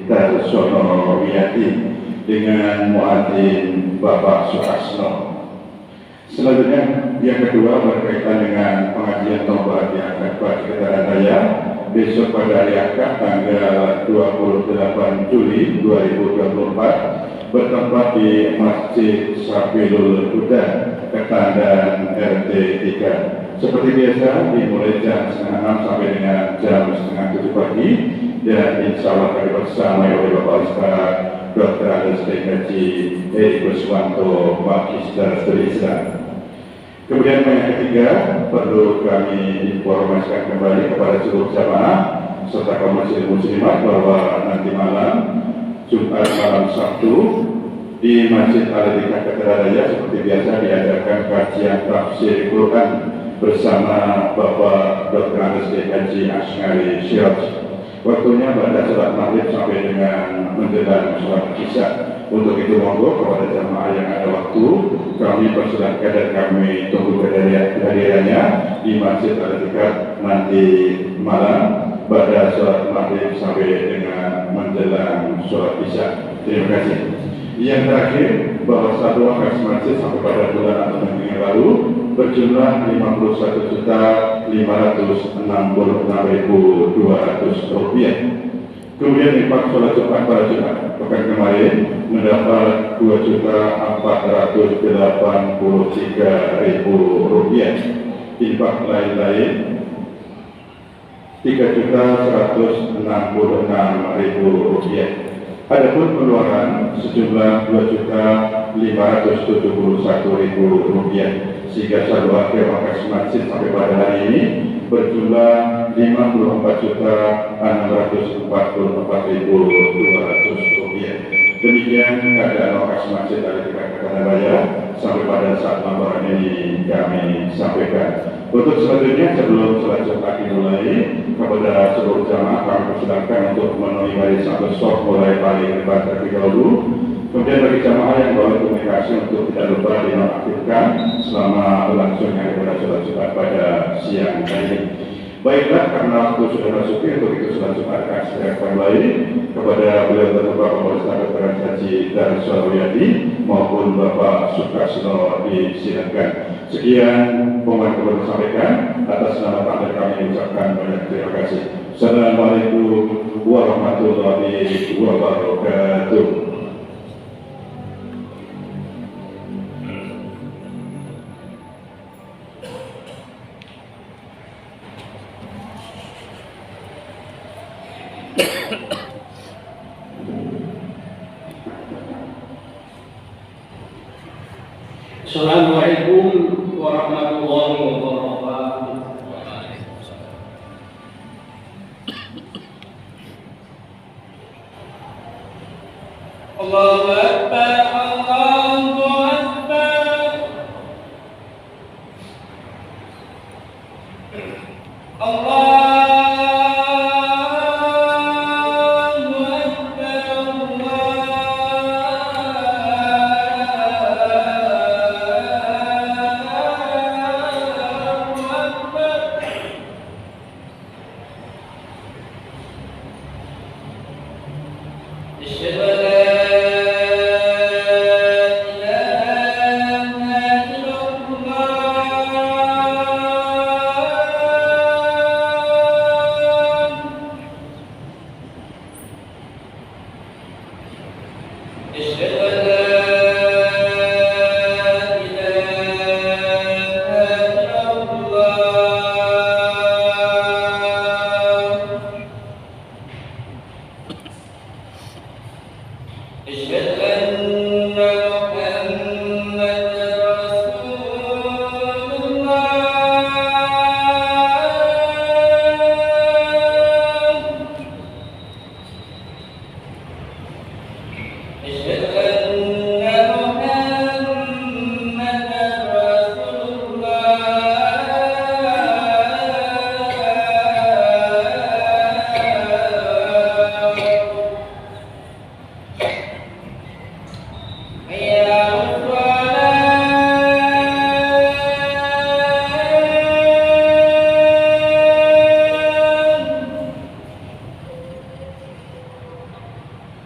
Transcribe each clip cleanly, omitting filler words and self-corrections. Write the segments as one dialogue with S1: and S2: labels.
S1: Darsono Wiyadi dengan muadzin Bapak Sukasno. Selanjutnya yang kedua berkaitan dengan pengajian tobat yang akan Sekretariat Raya besok pada hari Ahad tanggal 28 Juli 2024 bertempat di Masjid Sabilul Huda, Ketandan RT 3. Seperti biasa dimulai jam 5:30 sampai dengan jam 6:30 pagi dan insya Allah kami bersama oleh Bapak Ustaz Dr. Andes Haji Edi Kuswanto Magister Studi Islam. Kemudian yang ketiga perlu kami informasikan kembali kepada seluruh jamaah serta kaum muslimat bahwa nanti malam Jumat malam Sabtu di Masjid Al-Ikhlas Sekretariat Raya seperti biasa diadakan kajian tafsir Quran bersama Bapak Dr. Andes Haji Asngari Siraj. Waktunya pada sholat maghrib sampai dengan menjelang sholat isya. Untuk itu monggo kepada jamaah yang ada waktu kami persilahkan dan kami tunggu kehadirannya di Masjid Al-Ikhlas nanti malam pada sholat maghrib sampai dengan menjelang sholat isya. Terima kasih. Yang terakhir bahwa satuan kas masjid sampai pada bulan atau minggu yang lalu berjumlah 51.566.200 rupiah. Kemudian infak sholat Jumat pada Jumat pekan kemarin mendapat 2.483.000 rupiah. Infak lain-lain 3.166.000 rupiah. Adapun pengeluaran sejumlah 2.571.000 rupiah, sehingga saldo akhir makas masjid sampai pada hari ini berjumlah 54.644.200 rupiah. Demikian keadaan makas masjid dari Sekretariat Raya sampai pada saat laporan ini kami sampaikan. Untuk selanjutnya sebelum sholat Jumat dimulai, kepada seluruh jamaah kami persilahkan untuk memenuhi barisan besok mulai paling depan terlebih dahulu. Kemudian bagi jamaah yang bawa komunikasi untuk tidak lupa dinonaktifkan selama berlangsungnya ibadah sholat Jumat pada siang hari ini. Baiklah, karena waktu sudah masuk untuk itu sholat Jumat akan segera kembali kepada beliau terhormat Bapak Ustaz Dr. Haji Darsono Wiyadi maupun Bapak Sukasno disilakan. Sekian pengumuman yang sampaikan atas nama takdir kami ucapkan banyak terima kasih. Assalamualaikum warahmatullahi wabarakatuh.
S2: Assalamualaikum warahmatullahi wabarakatuh. Allahu Akbar, Allahu Akbar. Allah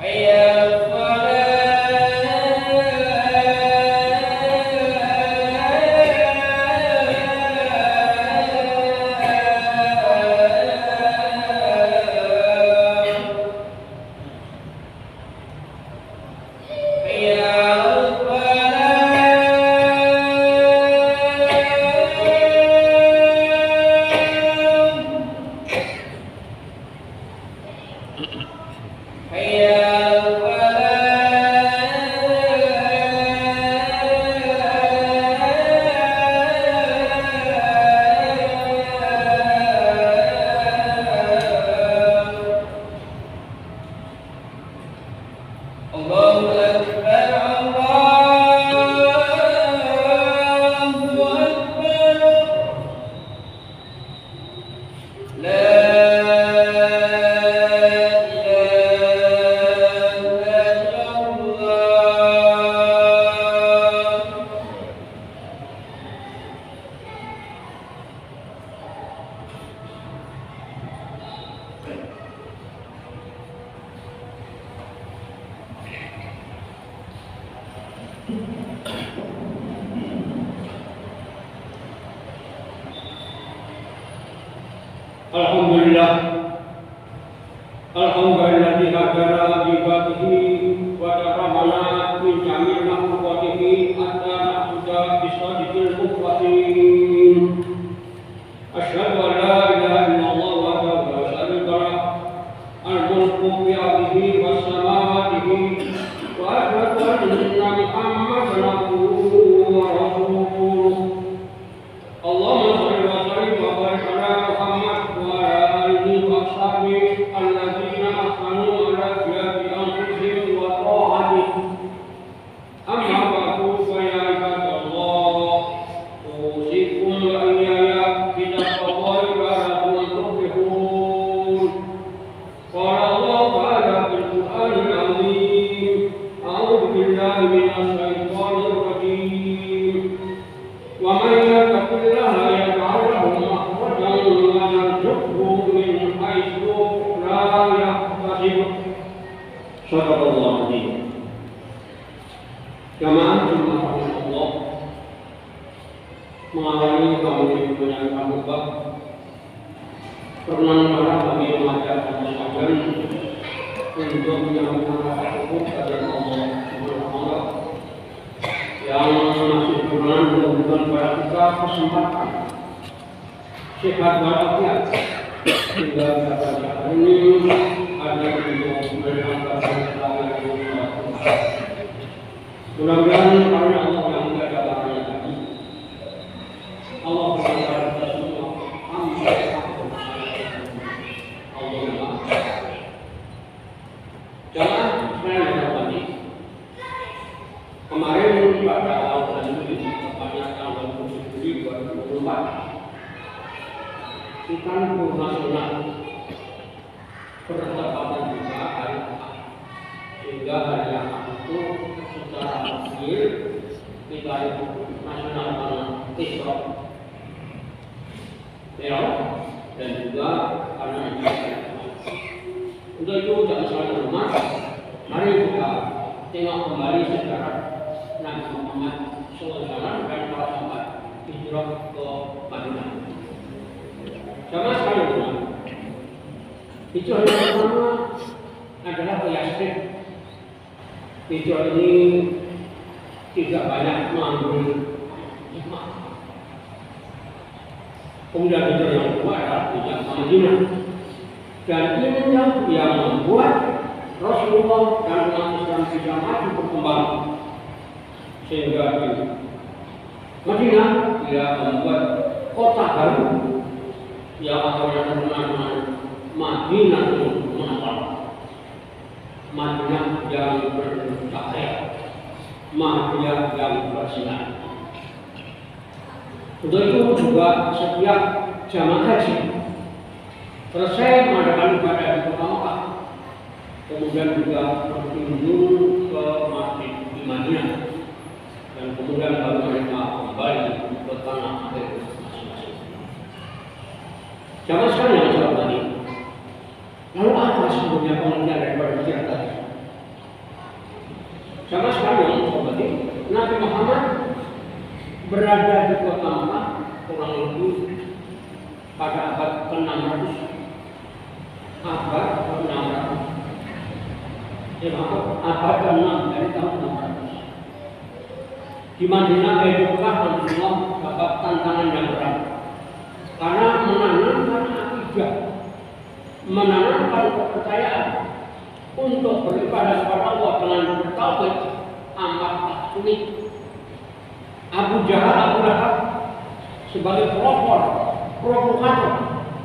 S2: حي على Alhamdulillah, alhamdulillah hadana bi ibadihi wa karamana min jamil makhluqatihi hatta na'budu bisadiqil mukhwatin. Asyhadu an la ilaha illallah wahdahu la syarika lah, al-mulku bi yadihi was samawati wa asyhadu anna Muhammadan abduhu wa rasuluh. Allahumma shalli wa sallim wa barik ala Muhammad الذين أحسنوا على ثياب أنفسهم وطاعتهم. أما بعد فيا عباد الله، أوصيكم وإياي بتقوى الله لعلكم تفلحون. قال الله تعالى في القرآن العظيم: أعوذ بالله من الشيطان الرجيم. ومن يتق الله يجعل له مخرجا ويرزقه من حيث لا يحتسب. صدق الله العظيم. Jamaah Allah mengawali kaum yang kamu bab permohonan bagi umat Allah sekalian untuk menjalankan rasa syukur kepada Allah Subhanahu yang masih kurang memberikan kepada kita kesempatan sehat walafiat sehingga dapat ini ada untuk mengangkat mudah-mudahan karena Allah yang tidak ada barangnya tadi Allah berkata kita semua Allah jangan saya tadi kemarin pada awal bulan Juli tepatnya tanggal 7 Juli 2024 kita nasional bertepatan juga hari Ahad sehingga hari Ahad itu secara resmi kita itu nasional Isra dan juga karena untuk itu jangan salah rumah. Mari kita tengok kembali sejarah Nabi Muhammad SAW dan para sahabat hijrah ke Madinah. Sama sekali rumah. Hijrah yang pertama adalah ke Yastrib. Hijrah ini tidak banyak mengambil hikmah. Kemudian hijrah yang kedua adalah hijrah ke Madinah. Dan inilah yang membuat Rasulullah dan umat Islam tidak maju berkembang sehingga di Madinah dia membuat kota baru yang awalnya terkenal dengan Madinatul Munawwarah, Madinah yang bercahaya, Madinah yang bersinar. Untuk itu juga setiap jamaah haji selesai mengadakan ibadah di kota Mekah, kemudian juga berkunjung ke masjid di Madinah, dan kemudian baru mereka kembali ke tanah air masing-masing. Jamaah sekalian yang tadi, lalu apa sebenarnya pengertian daripada hijrah tadi? Nabi Muhammad berada di kota Makkah kurang lebih pada abad ke-600. Abad ke-600. Abad ke-6 dari tahun 600. Di Madinah Rasulullah dapat tantangan yang berat karena menanamkan akidah, menanamkan kepercayaan untuk beribadah kepada Allah dengan bertauhid amat sulit. Abu Jahal, Abu Lahab sebagai provokator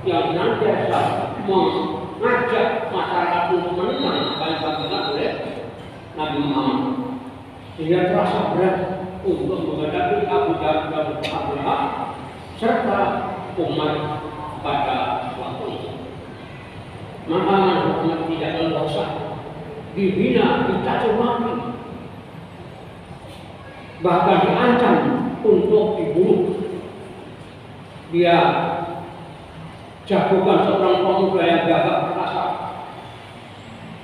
S2: yang senantiasa mengajak masyarakat untuk menentang apa yang dilakukan oleh Nabi Muhammad, sehingga terasa berat untuk menghadapi Abu Jahal dan Abu Lahab serta umat pada waktu itu. Maka Muhammad tidak leluasa dihina, dicaci maki, bahkan diancam untuk dibunuh. Dia jagokan seorang pemuda yang gagah perkasa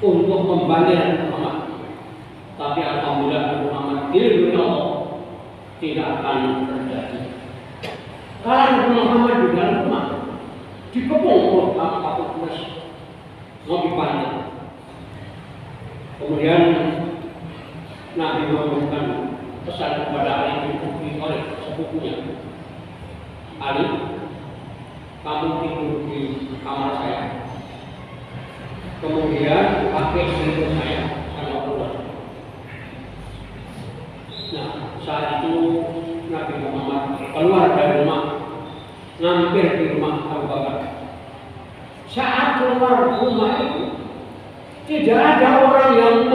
S2: untuk membandir Muhammad. Tapi alhamdulillah Muhammad dilindungi Allah, tidak akan terjadi. Kalau Muhammad di dalam rumah dikepung oleh Abu Quraisy, mau dibandir. Kemudian Nabi memberikan pesan kepada Ali bin oleh sepupunya. Ali, kamu tidur di kamar saya. Kemudian pakai selimut saya sama keluar. Nah, saat itu Nabi Muhammad keluar dari rumah, hampir di rumah Abu Bakar. Saat keluar rumah itu, tidak ada orang yang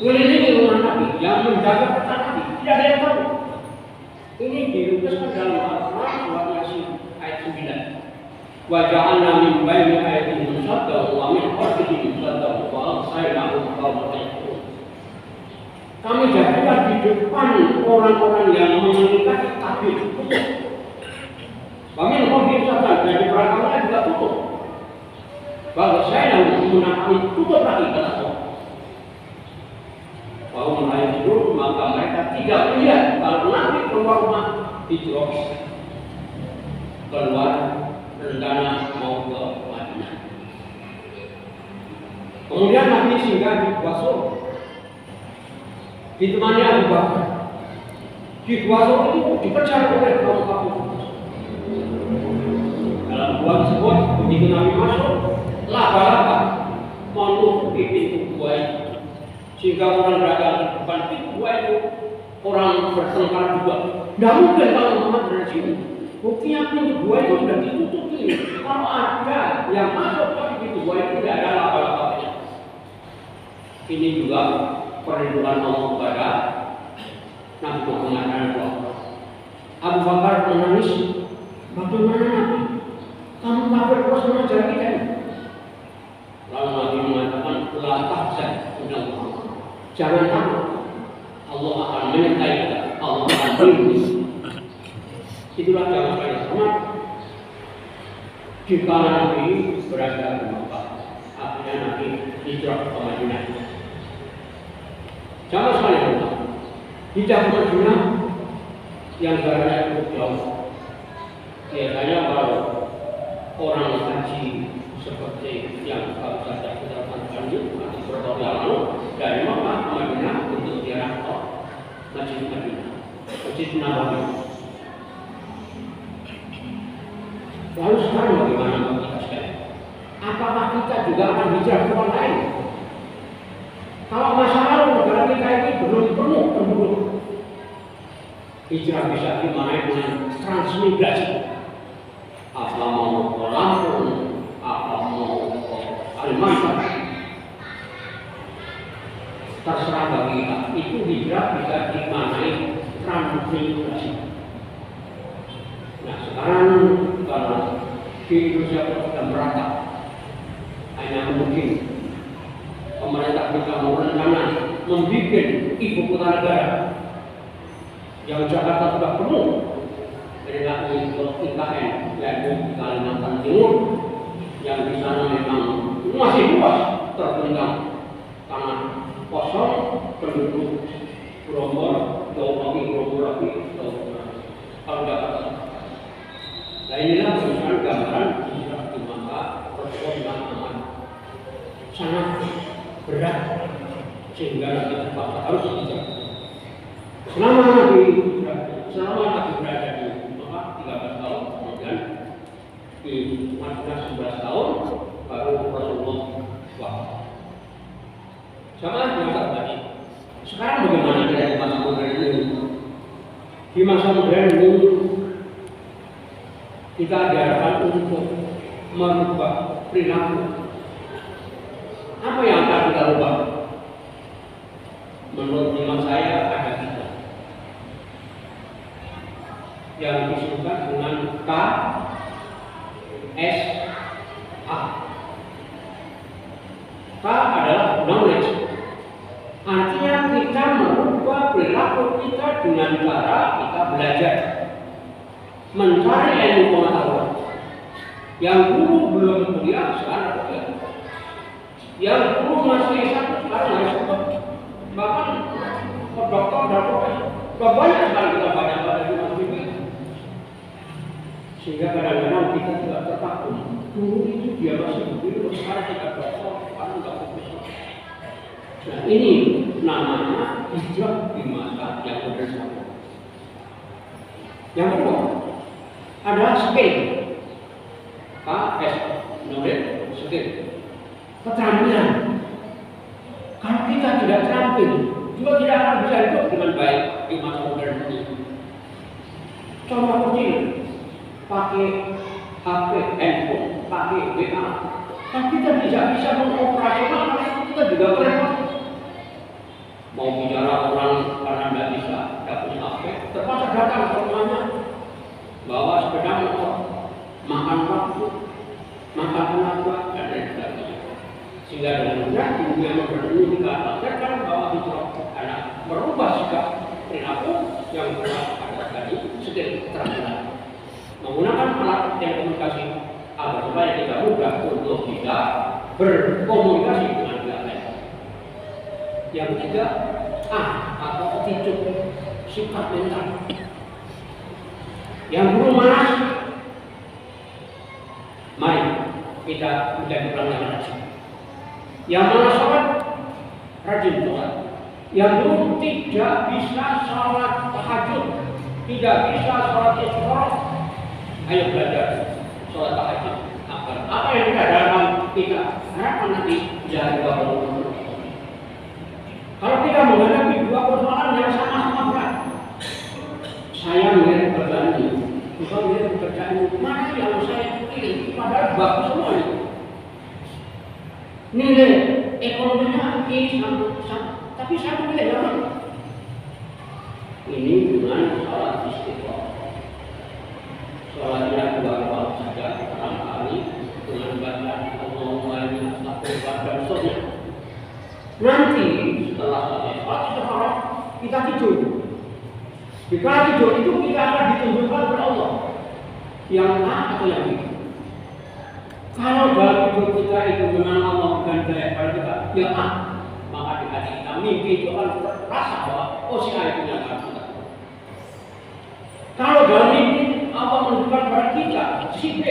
S2: mengelilingi rumah Nabi, yang menjaga peta Nabi. Tidak ada yang tahu. Ini dilukiskan dalam Al-Quran surat Yasin ayat 9. Wa ja'alna min baini aydihim saddan wa min khalfihim saddan wa aghayrahum qawman yaqulun. Kami jadikan di depan orang-orang yang mengingkari takbir tutup. Kami mengkhianati saddan dan di belakangnya juga tutup. Bahwa saya menggunakan tutup lagi kata Allah. Kalau mulai tidur, maka mereka tidak melihat kalau Nabi keluar rumah hijrah, keluar rencana mau ke Madinah. Kemudian Nabi singgah di Basur, ditemani Abu Bakar. Di Basur itu dikejar oleh kaum kafir. Dalam gua tersebut, begitu Nabi masuk, laba-laba menutupi pintu gua itu. Sehingga orang berada di depan pintu gua itu orang bertengkar juga. Tidak mungkin kalau Muhammad dari sini. Buktinya pintu gua itu sudah ditutupi. Kalau ada yang masuk ke pintu gua itu tidak ada laba-labanya. Ini juga perlindungan Allah kepada Nabi Muhammad dan Allah. Abu Bakar menangis. Bagaimana Nabi? Kamu kafir terus mengajar kita ini. Lalu Nabi mengatakan, la tahzan, jangan takut, Allah akan menyertai kita, Allah akan melindungi. Itulah jawaban saya. Karena jika Nabi berada di Makkah, akhirnya Nabi hijrah ke Madinah. Jangan sekali hijrah ke Madinah yang jaraknya cukup jauh. Biasanya kalau orang haji seperti yang kalau saja kita lakukan itu atau beberapa yang lalu dari Makkah ke Madinah untuk ziarah ke Masjid Madinah, Masjid Nabawi. Lalu sekarang bagaimana kita sekalian? Apakah kita juga akan hijrah ke tempat lain? Kalau masa lalu negara kita ini belum penuh penduduk, hijrah bisa dimaknai dengan transmigrasi. Apa mau ke Lampung, apa mau ke Kalimantan, terserah bagi kita. Itu hijrah bisa dimaknai transmigrasi. Nah sekarang kalau di Indonesia sudah merata, hanya mungkin pemerintah bisa merencana membuat ibu kota negara yang Jakarta sudah penuh dengan IKN, yaitu di Kalimantan Timur, yang di sana memang masih luas terbentang tanah kosong, penduduk Bromo, Taufik, Bromo lagi, kalau nggak kata. Nah inilah misalnya gambaran hijrah di masa Rasulullah yang aman sangat berat sehingga nanti terpaksa harus hijrah. Selama Nabi berada di Mekah 13 tahun, kemudian di Madinah 11 tahun, baru Rasulullah wafat. Sama dengan tadi. Sekarang bagaimana kita di masa modern ini? Di masa modern ini kita diharapkan untuk merubah perilaku. Apa yang akan kita rubah? Menurut iman saya ada tiga yang disebutkan dengan KSA. K adalah knowledge. Artinya kita merubah perilaku kita dengan cara kita belajar, mencari ilmu pengetahuan. Yang dulu belum kuliah sekarang kuliah. Yang dulu masih S1 sekarang S2. Bahkan dokter banyak sekali kita baca di TV. Sehingga kadang-kadang kita juga tertakut. Dulu itu dia masih begitu, sekarang kita dokter, sekarang nggak fokus. Nah ini namanya hijrah di masa yang modern. Yang kedua adalah skill. KS, knowledge, skill. Keterampilan. Kalau kita tidak terampil, juga tidak akan bisa hidup dengan baik di masa modern ini. Contoh kecil, pakai HP, handphone, pakai WA. Tapi kita tidak bisa mengoperasionalkan, kita juga repot. Mau bicara orang karena tidak bisa, tidak punya HP, terpaksa datang ke rumahnya, bawa sepeda motor, makan waktu, makan tenaga, dan lain sebagainya. Sehingga dengan mudah dunia modern ini dikatakan bahwa hijrah adalah merubah sikap perilaku yang pernah ada tadi sedikit keterampilan. Menggunakan alat telekomunikasi agar supaya kita mudah untuk bisa berkomunikasi dengan pihak lain. Yang ketiga, atau attitude, sikap mental. Yang belum malas, mari kita menjadi orang yang rajin. Yang malas sholat, rajin sholat. Yang belum tidak bisa sholat tahajud, tidak bisa sholat istikharah, ayo belajar sholat tahajud. Apa yang kita dalam kita harapkan nanti jadi waktu. Kalau kita menghadapi dua persoalan yang sama-sama berat, saya melihat pekerjaan ini, bukan melihat pekerjaan ini, mana yang saya pilih, padahal bagus semua itu. Nilai ekonominya ini sama, tapi saya memilih yang mana? Ini dengan sholat istiqomah. Sholatnya dua rakaat saja, barangkali dengan baca Allahumma inni astaghfiruka dan seterusnya. Nanti setelah selesai sholat istiqomah kita tidur. Jika tidur itu kita akan ditunjukkan oleh Allah yang A atau yang B. Kalau dalam tidur kita itu memang Allah bukan daya pada kita yang A, maka di hati kita mimpi itu akan terasa bahwa si A itu yang akan kita. Kalau dalam mimpi Allah menunjukkan pada kita si B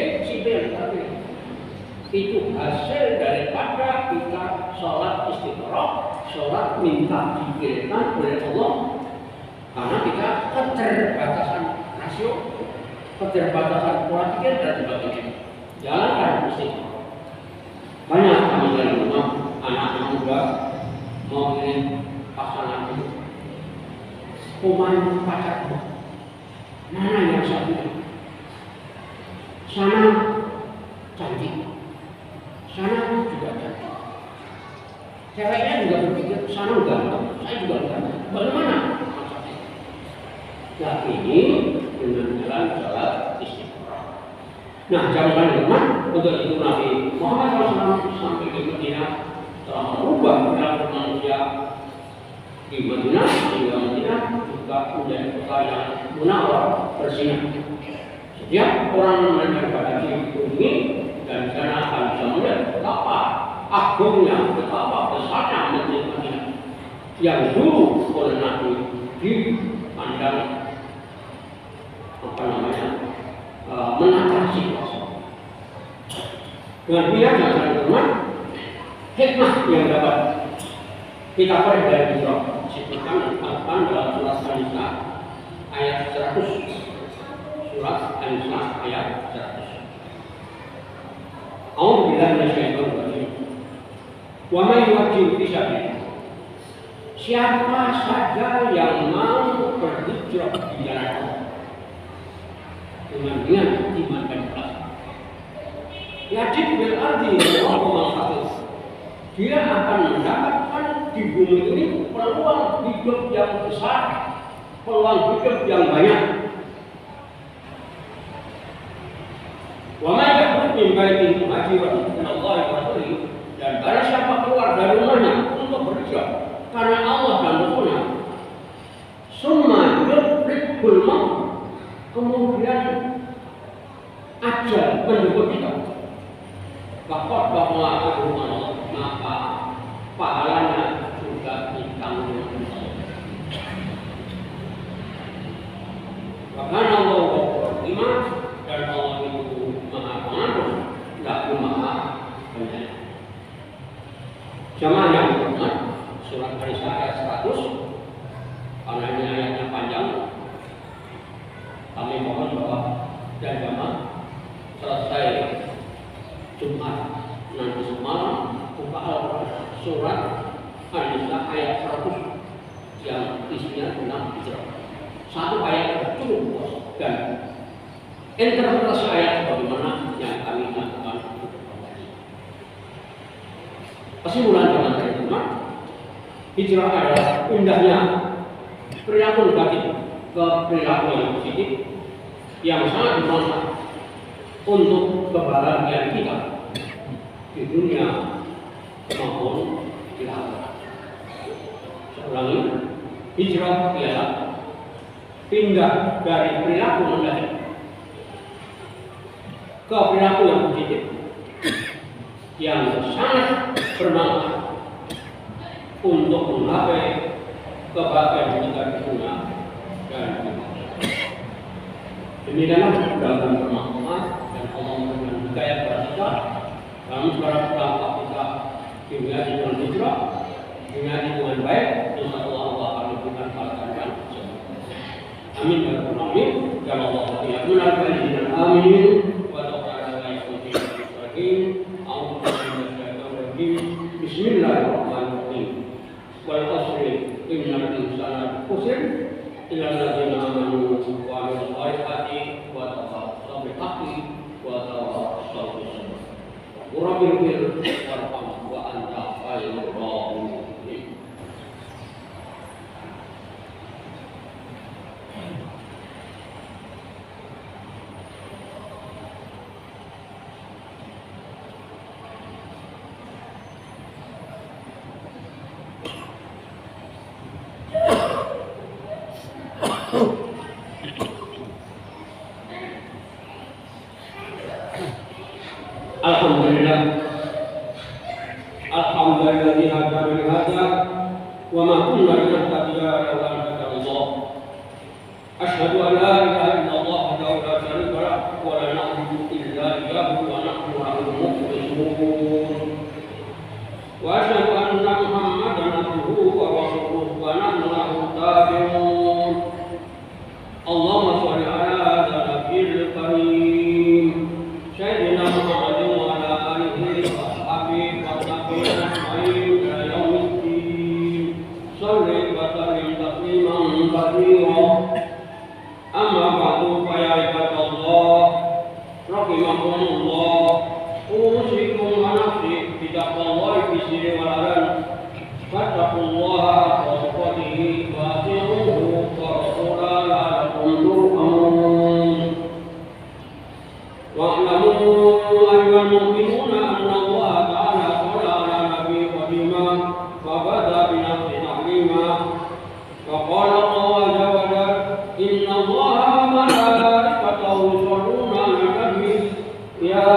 S2: yang kita pilih. Itu hasil daripada kita sholat istikharah, sholat minta dipilihkan oleh Allah. Karena kita keterbatasan rasio, keterbatasan pola pikir dan sebagainya. Jalankan istikharah. Banyak kami dari rumah anak muda mau ingin pasangan itu, pemain pacar mana yang saya pilih? Sana cantik, sana juga cantik. Ceweknya juga berpikir sana ganteng, saya juga ganteng. Bagaimana? Nah ini dengan jalan sholat istiqomah. Nah jangan lupa untuk itu Nabi Muhammad SAW sampai ke Madinah telah merubah perilaku manusia di Madinah sehingga Madinah juga menjadi kota yang munawwar bersinar. Setiap orang mendengar pada diri ini dan di sana akan bisa melihat betapa agungnya, betapa besarnya Madinah. yang dulu oleh Nabi dipandang menakar situasi. Dengan biasa teman-teman, hikmah yang dapat kita peroleh dari Hijrah disebutkan Al-Quran dalam surat An-Nisa ayat 100. Surat An-Nisa ayat 100. A'udzubillahi minasyaitonir rajim. Wa may yuhajir fi sabilillah. Siapa saja yang mau berhijrah di jalan Allah dengan niat iman dan ikhlas, yajid bil ardi wa hafiz, dia akan mendapatkan di bumi ini peluang hidup yang besar, peluang hidup yang banyak. Wa may yakhruj min baitihi muhajiran ila Allah wa rasulihi, dan barang siapa keluar dari rumahnya untuk berhijrah karena Allah dan Rasulnya, summa yudrikul maut, kemudian ajal menjemput kita, bahwa Allah, maka pahalanya juga ditanggung Allah. Bahkan Allah berfirman, dan Allah itu Maha Pengampun, lagi Maha Penyayang. Jamaah yang berhormat, surat An-Nisa ayat 100, karena ini ayatnya panjang, kami mohon bahwa dan jamaah selesai Jumat nanti semalam buka Al-Quran surat An-Nisa ayat 100 yang isinya tentang hijrah. Satu ayat cukup dan interpretasi ayat bagaimana yang kami lakukan. Kesimpulan teman-teman, hijrah adalah indahnya perilaku negatif ke perilaku yang positif yang sangat bermanfaat untuk kebahagiaan kita di dunia maupun di akhirat. Saya ulangi, hijrah ialah pindah dari perilaku negatif ke perilaku yang positif yang sangat bermanfaat untuk menggapai kebahagiaan kita di dunia dan di akhirat. Demikianlah dalam bermanfaat dan Allah memberikan hidayah kepada kita dalam segala perkara kita dunia dengan hijrah, dunia dengan baik. Insyaallah Allah akan memberikan pahala. Amin ya rabbal alamin. Ya Allah ya Rabbal alamin. Wa ta'ala wa yusbihu Bismillahirrahmanirrahim. Wal asri innal insana khusir illa alladziina aamanu wa 'amilus shalihati wa tawassaw bil haqqi wa tawassaw bis sabr. Rabbil warham wa anta khairur rahimin. Alhamdulillah hadana li hadza wa ma kunna linahtadiya laula an hadana Allah. Asyhadu an la ilaha illallah wahdahu la syarika lahu wa la na'budu illa iyyahu wa nahnu lahu muslimun. Wa asyhadu anna Muhammadan abduhu wa rasuluhu wa nahnu lahu tabi'un. Allahumma shalli ala nabiyil karim sayyidina Muhammadin wa ala alihi wa sahbihi wa tabi'in ajma'in ila yaumiddin. Shalli wa sallim tasliman katsira. Amma ba'du fa ya ibadallah rahimakumullah. Usikum wa nafsi bi taqwallahi fi sirri wal alan. Fattaqullaha haqqa tuqatih wa ati'uhu wa rasulahu la'allakum turhamun. Wa'lamu ayyuhal mu'minuna anna Allah ta'ala qala ala nabiyyi qadima wa bada bi nafsi ta'lima wa qala azza wa jalla inna Allaha wa malaikatahu yusholluna 'alan nabi ya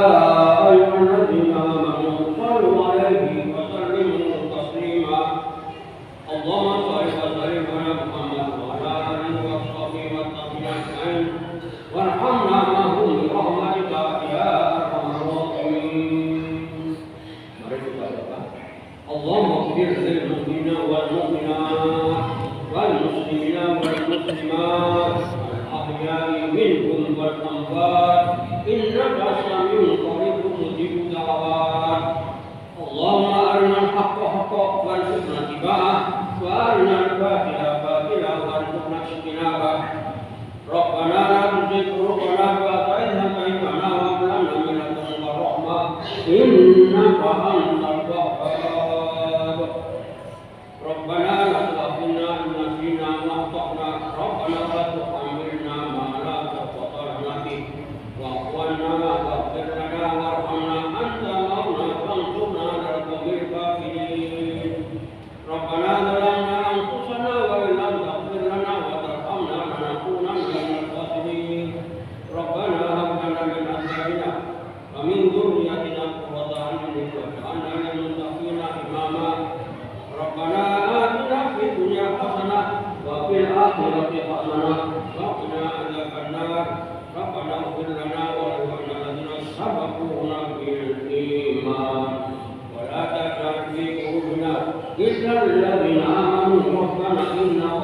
S2: ayyuhalladzina amanu shallu 'alaihi wa sallimu taslima. Allahumma اللهم اغفر للمؤمنين والمؤمنات والمسلمين والمسلمات الأحياء منهم والأموات إنك سميع قريب مجيب الدعوات. اللهم أرنا الحق حقا وارزقنا اتباعه وأرنا الباطل باطلا وارزقنا اجتنابه. ربنا لا تزغ قلوبنا بعد إذ هديتنا وهب لنا من لدنك رحمة إنك أنت الوهاب. ربنا لا تؤاخذنا إن نسينا ما أخطأنا. ربنا لا تحملنا ما لا طاقة لنا به واعف عنا واغفر لنا وارحمنا أنت مولانا فانصرنا على القوم الكافرين. ربنا ظلمنا أنفسنا وإن لم تغفر لنا وترحمنا لنكونن من الخاسرين. ربنا هب لنا من أزواجنا ومن ذريتنا قرة أعين واجعلنا للمتقين إماما. ربنا آتنا في الدنيا حسنة وفي الآخرة حسنة وقنا عذاب النار. ربنا اغفر لنا ولإخواننا الذين سبقونا بالإيمان ولا تجعل في قلوبنا غلا للذين آمنوا ربنا إنك